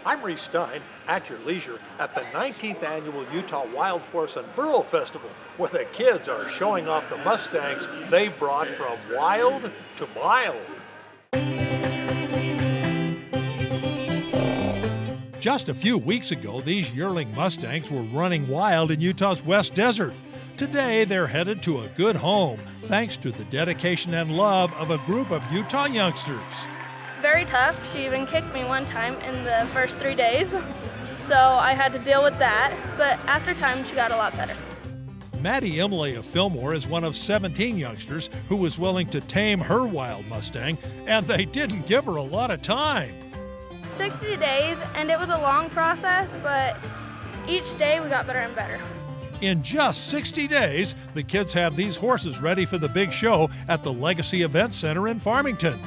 I'm Reece at your leisure at the 19th Annual Utah Wild Horse and Burro Festival, where the kids are showing off the Mustangs they brought from wild to mild. Just a few weeks ago, these yearling Mustangs were running wild in Utah's West Desert. Today, they're headed to a good home, thanks to the dedication and love of a group of Utah youngsters. Very tough. She even kicked me one time in the first 3 days, so I had to deal with that, but after time, she got a lot better. Maddie Imlay of Fillmore is one of 17 youngsters who was willing to tame her wild Mustang, and they didn't give her a lot of time. 60 days, and it was a long process, but each day we got better and better. In just 60 days, the kids have these horses ready for the big show at the Legacy Event Center in Farmington.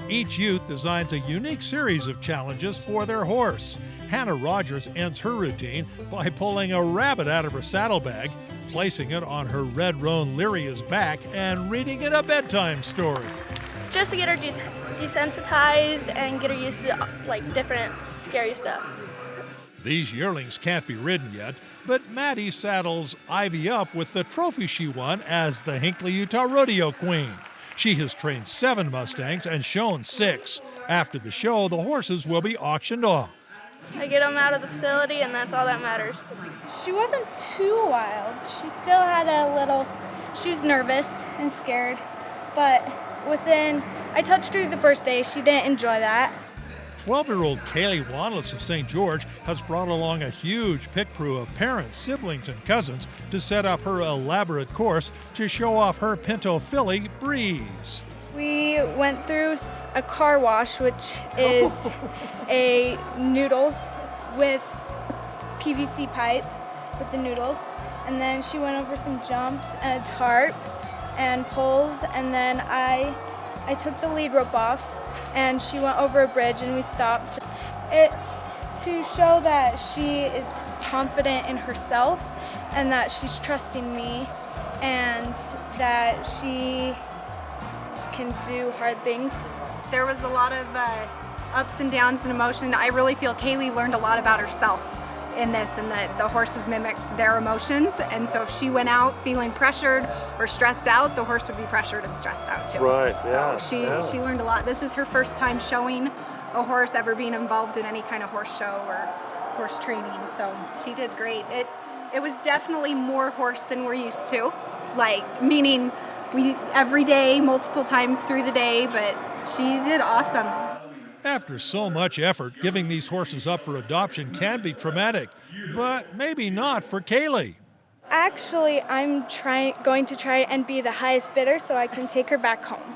Each youth designs a unique series of challenges for their horse. Hannah Rogers ends her routine by pulling a rabbit out of her saddlebag, placing it on her red roan Lyria's back, and reading it a bedtime story. Just to get her desensitized and get her used to different scary stuff. These yearlings can't be ridden yet, but Maddie saddles Ivy up with the trophy she won as the Hinckley Utah Rodeo Queen. She has trained 7 Mustangs and shown 6. After the show, the horses will be auctioned off. I get them out of the facility, and that's all that matters. She wasn't too wild. She still had she was nervous and scared, but I touched her the first day. She didn't enjoy that. 12-year-old Kaylee Wanless of St. George has brought along a huge pit crew of parents, siblings, and cousins to set up her elaborate course to show off her Pinto filly, Breeze. We went through a car wash, which is a noodles with PVC pipe with the noodles, and then she went over some jumps and a tarp and pulls, and then I took the lead rope off, and she went over a bridge and we stopped. To show that she is confident in herself and that she's trusting me and that she can do hard things. There was a lot of ups and downs and emotion. I really feel Kaylee learned a lot about herself in this, and that the horses mimic their emotions, and so if she went out feeling pressured or stressed out, the horse would be pressured and stressed out too. Right, yeah. So she learned a lot. This is her first time showing a horse, ever being involved in any kind of horse show or horse training, so she did great. It was definitely more horse than we're used to, meaning we every day, multiple times through the day, but she did awesome. After so much effort, giving these horses up for adoption can be traumatic, but maybe not for Kaylee. Actually, I'm going to try and be the highest bidder so I can take her back home.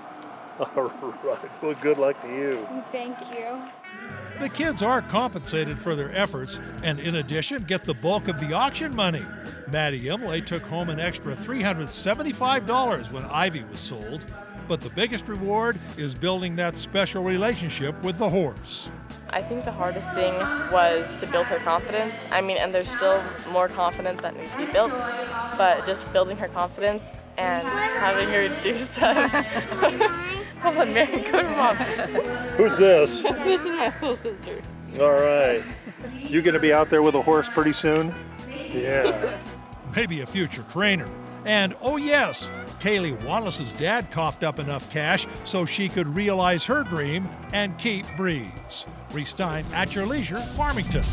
All right. Well, good luck to you. Thank you. The kids are compensated for their efforts and, in addition, get the bulk of the auction money. Maddie Imlay took home an extra $375 when Ivy was sold. But the biggest reward is building that special relationship with the horse. I think the hardest thing was to build her confidence. And there's still more confidence that needs to be built, but just building her confidence and having her do stuff. Hold on, Mary, good mom. Who's this? This is my little sister. All right. You gonna be out there with a horse pretty soon? Yeah. Maybe a future trainer. And oh yes, Kaylee Wallace's dad coughed up enough cash so she could realize her dream and keep Breeze. Reece at your leisure, Farmington.